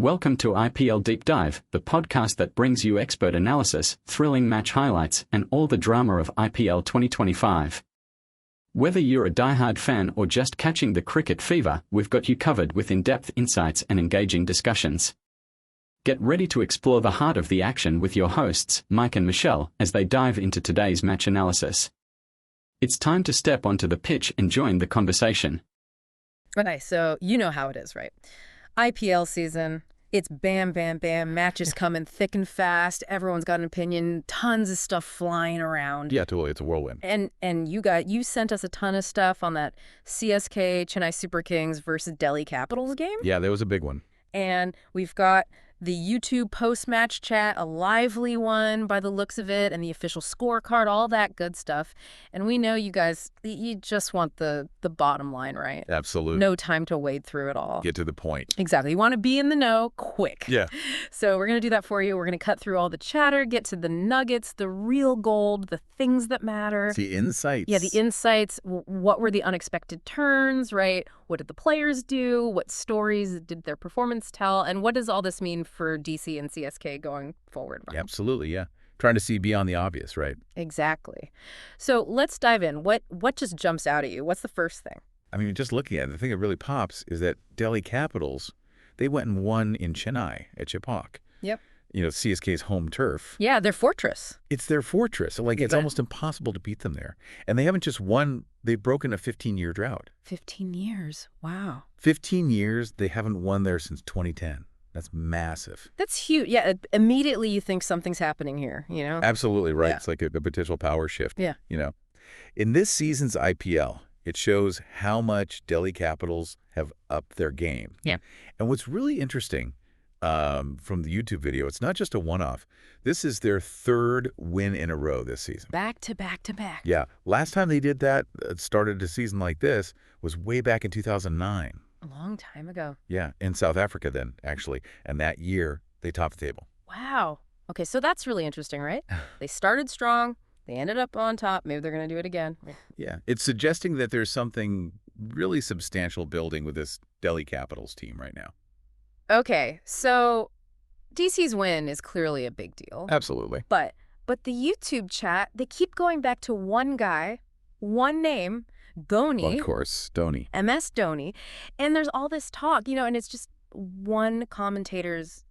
Welcome to IPL Deep Dive, the podcast that brings you expert analysis, thrilling match highlights, and all the drama of IPL 2025. Whether you're a diehard fan or just catching the cricket fever, we've got you covered with in-depth insights and engaging discussions. Get ready to explore the heart of the action with your hosts, Mike and Michelle, as they dive into today's match analysis. It's time to step onto the pitch and join the conversation. Okay, so you know how it is, right? IPL season, it's bam, bam, bam, matches coming thick and fast, everyone's got an opinion, tons of stuff flying around. Yeah, totally, it's a whirlwind. And you sent us a ton of stuff on that CSK, Chennai Super Kings versus Delhi Capitals game. Yeah, that was a big one. And we've got the YouTube post-match chat, a lively one by the looks of it, and the official scorecard, all that good stuff. And we know you guys, you just want the bottom line, right? Absolutely. No time to wade through it all. Get to the point. Exactly. You want to be in the know quick. Yeah. So we're going to do that for you. We're going to cut through all the chatter, get to the nuggets, the real gold, the things that matter. The insights. Yeah, the insights. What were the unexpected turns, right? What did the players do? What stories did their performance tell? And what does all this mean for DC and CSK going forward? Yeah, absolutely, yeah. Trying to see beyond the obvious, right? Exactly. So let's dive in. What just jumps out at you? What's the first thing? I mean, just looking at it, the thing that really pops is that Delhi Capitals, they went and won in Chennai at Chepauk. Yep. You know, CSK's home turf. Yeah, their fortress. It's their fortress. Like, it's almost impossible to beat them there. And they haven't just won, they've broken a 15-year drought. 15 years. Wow. 15 years, they haven't won there since 2010. That's massive. That's huge. Yeah, immediately you think something's happening here, you know? Absolutely right. Yeah. It's like a potential power shift. Yeah. You know, in this season's IPL, it shows how much Delhi Capitals have upped their game. Yeah. And what's really interesting from the YouTube video, it's not just a one-off. This is their third win in a row this season. Back to back to back. Yeah. Last time they did that, started a season like this, was way back in 2009. A long time ago. Yeah, in South Africa then, actually. And that year, they topped the table. Wow. Okay, so that's really interesting, right? They started strong. They ended up on top. Maybe they're going to do it again. Yeah. It's suggesting that there's something really substantial building with this Delhi Capitals team right now. Okay, so DC's win is clearly a big deal. Absolutely. But the YouTube chat, they keep going back to one guy, one name, Dhoni. Well, of course, Dhoni. MS Dhoni. And there's all this talk, you know, and it's just one commentator's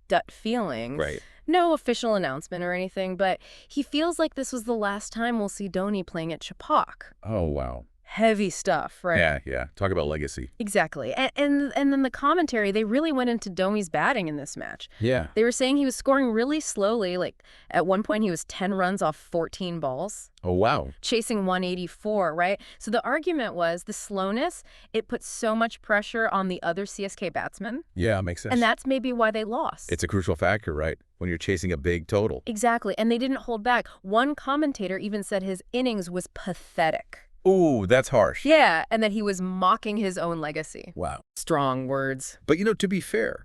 gut feelings. Right. No official announcement or anything, but he feels like this was the last time we'll see Dhoni playing at Chepauk. Oh, wow. Heavy stuff, right? Yeah. Talk about legacy. Exactly. And then the commentary, they really went into Dhoni's batting in this match. Yeah. They were saying he was scoring really slowly. Like, at one point, he was 10 runs off 14 balls. Oh, wow. Chasing 184, right? So the argument was the slowness, it put so much pressure on the other CSK batsmen. Yeah, makes sense. And that's maybe why they lost. It's a crucial factor, right? When you're chasing a big total. Exactly. And they didn't hold back. One commentator even said his innings was pathetic. Ooh, that's harsh. Yeah, and that he was mocking his own legacy. Wow. Strong words. But, you know, to be fair,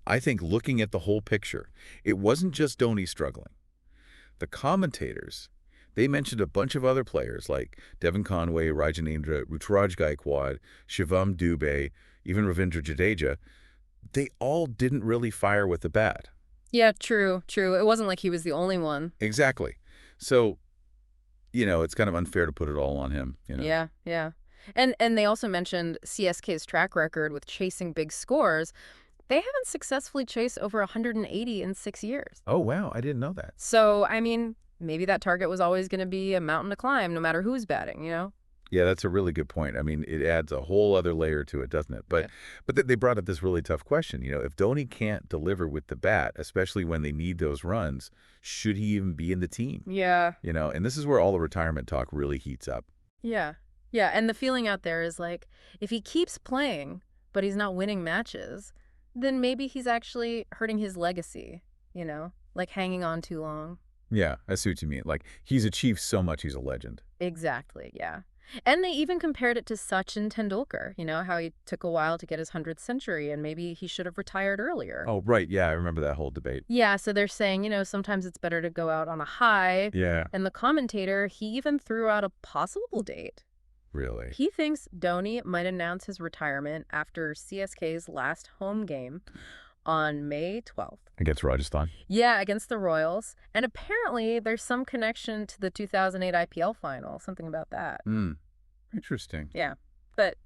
I think looking at the whole picture, it wasn't just Dhoni struggling. The commentators, they mentioned a bunch of other players like Devon Conway, Rajanendra, Ruturaj Gaikwad, Shivam Dubey, even Ravindra Jadeja. They all didn't really fire with the bat. Yeah, true. It wasn't like he was the only one. Exactly. So, you know, it's kind of unfair to put it all on him. You know? Yeah. And they also mentioned CSK's track record with chasing big scores. They haven't successfully chased over 180 in 6 years. Oh, wow. I didn't know that. So, I mean, maybe that target was always going to be a mountain to climb, no matter who's batting, you know? Yeah, that's a really good point. I mean, it adds a whole other layer to it, doesn't it? But they brought up this really tough question. You know, if Dhoni can't deliver with the bat, especially when they need those runs, should he even be in the team? Yeah. You know, and this is where all the retirement talk really heats up. Yeah. And the feeling out there is like, if he keeps playing, but he's not winning matches, then maybe he's actually hurting his legacy, you know, like hanging on too long. Yeah, I see what you mean. Like, he's achieved so much, he's a legend. Exactly, yeah. And they even compared it to Sachin Tendulkar, you know, how he took a while to get his 100th century and maybe he should have retired earlier. Oh, right. Yeah, I remember that whole debate. Yeah, so they're saying, you know, sometimes it's better to go out on a high. Yeah. And the commentator, he even threw out a possible date. Really? He thinks Dhoni might announce his retirement after CSK's last home game on May 12th. Against Rajasthan? Yeah, against the Royals. And apparently there's some connection to the 2008 IPL final, something about that. Interesting. Yeah. But,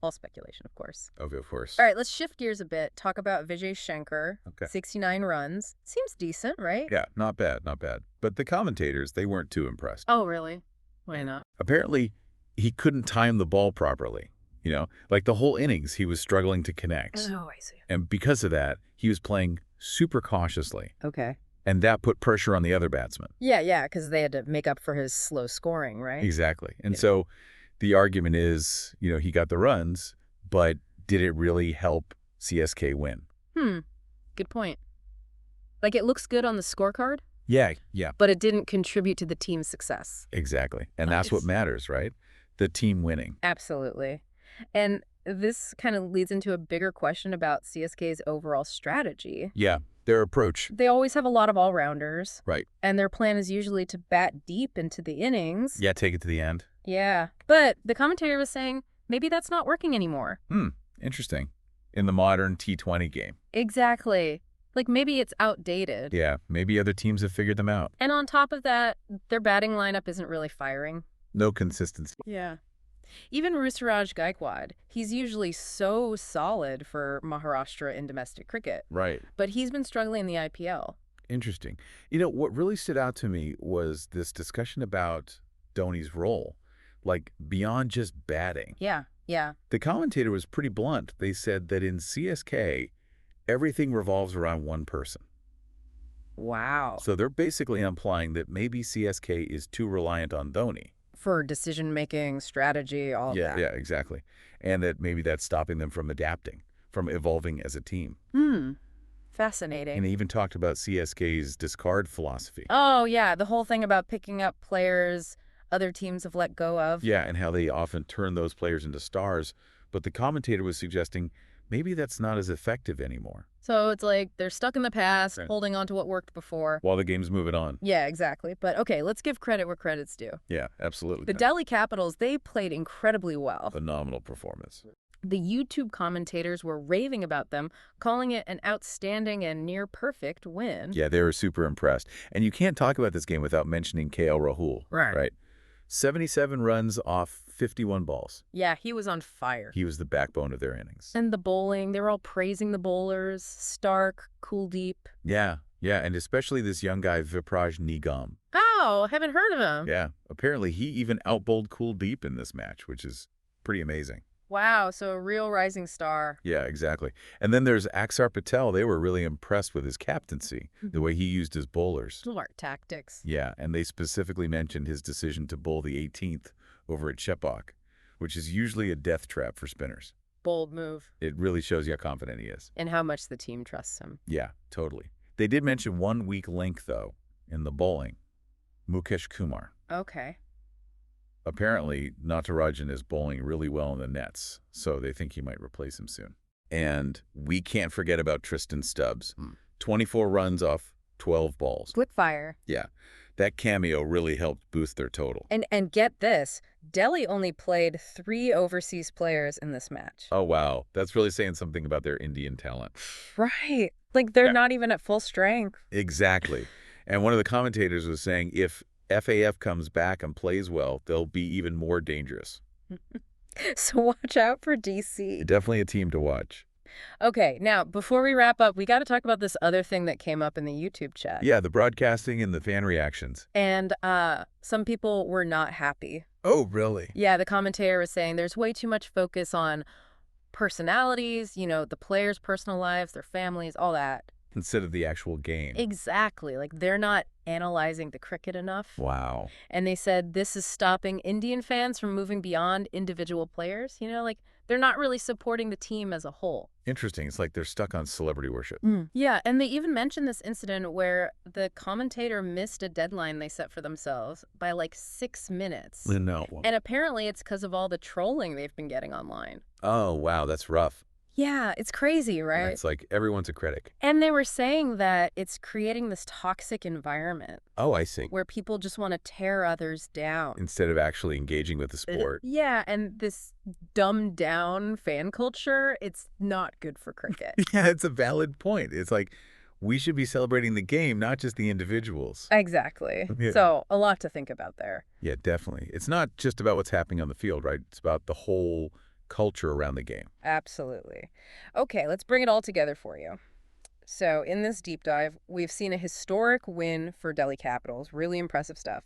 all speculation, of course. Okay, of course. All right, let's shift gears a bit. Talk about Vijay Shankar. Okay. 69 runs. Seems decent, right? Yeah, not bad, not bad. But the commentators, they weren't too impressed. Oh, really? Why not? Apparently, he couldn't time the ball properly. Like the whole innings, he was struggling to connect. Oh, I see. And because of that, he was playing super cautiously. Okay. And that put pressure on the other batsmen. Yeah, because they had to make up for his slow scoring, right? Exactly. And so the argument is, he got the runs, but did it really help CSK win? Good point. Like, it looks good on the scorecard, Yeah. but it didn't contribute to the team's success. Exactly. And that's what matters, right? The team winning. Absolutely. And this kind of leads into a bigger question about CSK's overall strategy. Yeah, their approach. They always have a lot of all-rounders. Right. And their plan is usually to bat deep into the innings. Yeah, take it to the end. Yeah. But the commentator was saying maybe that's not working anymore. Interesting. In the modern T20 game. Exactly. Like, maybe it's outdated. Yeah, maybe other teams have figured them out. And on top of that, their batting lineup isn't really firing. No consistency. Yeah. Even Rusaraj Gaikwad, he's usually so solid for Maharashtra in domestic cricket. Right. But he's been struggling in the IPL. Interesting. What really stood out to me was this discussion about Dhoni's role, like beyond just batting. Yeah. The commentator was pretty blunt. They said that in CSK, everything revolves around one person. Wow. So they're basically implying that maybe CSK is too reliant on Dhoni. For decision-making, strategy, all of that. Yeah, exactly. And that maybe that's stopping them from adapting, from evolving as a team. Fascinating. And they even talked about CSK's discard philosophy. Oh, yeah, the whole thing about picking up players other teams have let go of. Yeah, and how they often turn those players into stars. But the commentator was suggesting maybe that's not as effective anymore. So it's like they're stuck in the past, Right. holding on to what worked before. While the game's moving on. Yeah, exactly. But okay, let's give credit where credit's due. Yeah, absolutely. The Delhi Capitals, they played incredibly well. Phenomenal performance. The YouTube commentators were raving about them, calling it an outstanding and near-perfect win. Yeah, they were super impressed. And you can't talk about this game without mentioning KL Rahul. Right. 77 runs off 51 balls. Yeah, he was on fire. He was the backbone of their innings. And the bowling, they were all praising the bowlers. Stark, Kuldeep. Yeah, and especially this young guy, Vipraj Nigam. Oh, haven't heard of him. Yeah, apparently he even outbowled Kuldeep in this match, which is pretty amazing. Wow, so a real rising star. Yeah, exactly. And then there's Axar Patel. They were really impressed with his captaincy, the way he used his bowlers. Smart tactics. Yeah, and they specifically mentioned his decision to bowl the 18th over at Chepauk, which is usually a death trap for spinners. Bold move. It really shows you how confident he is. And how much the team trusts him. Yeah, totally. They did mention one weak link, though, in the bowling. Mukesh Kumar. Okay. Apparently, Natarajan is bowling really well in the nets, so they think he might replace him soon. And we can't forget about Tristan Stubbs. 24 runs off 12 balls. Quick fire. Yeah, that cameo really helped boost their total. And get this, Delhi only played 3 overseas players in this match. Oh, wow. That's really saying something about their Indian talent. Right. Like, they're not even at full strength. Exactly. And one of the commentators was saying if FAF comes back and plays well, they'll be even more dangerous. So watch out for DC. Definitely a team to watch. Okay, now, before we wrap up, we got to talk about this other thing that came up in the YouTube chat. Yeah, the broadcasting and the fan reactions. And some people were not happy. Oh, really? Yeah, the commentator was saying there's way too much focus on personalities, the players' personal lives, their families, all that. Instead of the actual game. Exactly. Like, they're not analyzing the cricket enough. Wow. And they said this is stopping Indian fans from moving beyond individual players. Like, they're not really supporting the team as a whole. Interesting. It's like they're stuck on celebrity worship. Yeah, and they even mentioned this incident where the commentator missed a deadline they set for themselves by like 6 minutes. No. And apparently it's because of all the trolling they've been getting online. Oh, wow. That's rough. Yeah, it's crazy, And right? it's like everyone's a critic. And they were saying that it's creating this toxic environment Oh, I see. where people just want to tear others down. Instead of actually engaging with the sport. Yeah, and this dumbed down fan culture, it's not good for cricket. Yeah, it's a valid point. It's like we should be celebrating the game, not just the individuals. Exactly. Yeah. So a lot to think about there. Yeah, definitely. It's not just about what's happening on the field, right? It's about the whole culture around the game. Absolutely. Okay, let's bring it all together for you. So in this deep dive, we've seen a historic win for Delhi Capitals, really impressive stuff.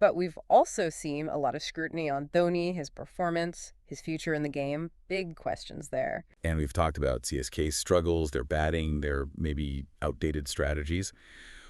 But we've also seen a lot of scrutiny on Dhoni, his performance, his future in the game. Big questions there. And we've talked about CSK's struggles, their batting, their maybe outdated strategies.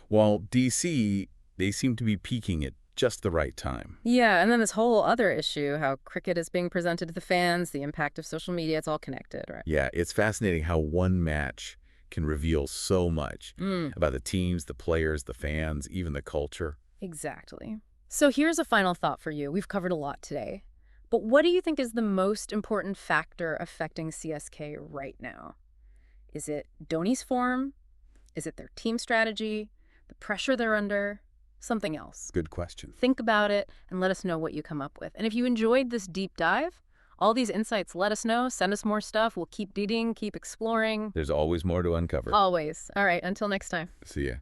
While DC, they seem to be peaking at just the right time. Yeah, and then this whole other issue, how cricket is being presented to the fans, the impact of social media, it's all connected, right? Yeah, it's fascinating how one match can reveal so much about the teams, the players, the fans, even the culture. Exactly. So here's a final thought for you. We've covered a lot today. But what do you think is the most important factor affecting CSK right now? Is it Dhoni's form? Is it their team strategy? The pressure they're under? Something else? Good question. Think about it and let us know what you come up with. And if you enjoyed this deep dive, all these insights, let us know. Send us more stuff. We'll keep digging, keep exploring. There's always more to uncover. Always. All right, until next time. See ya.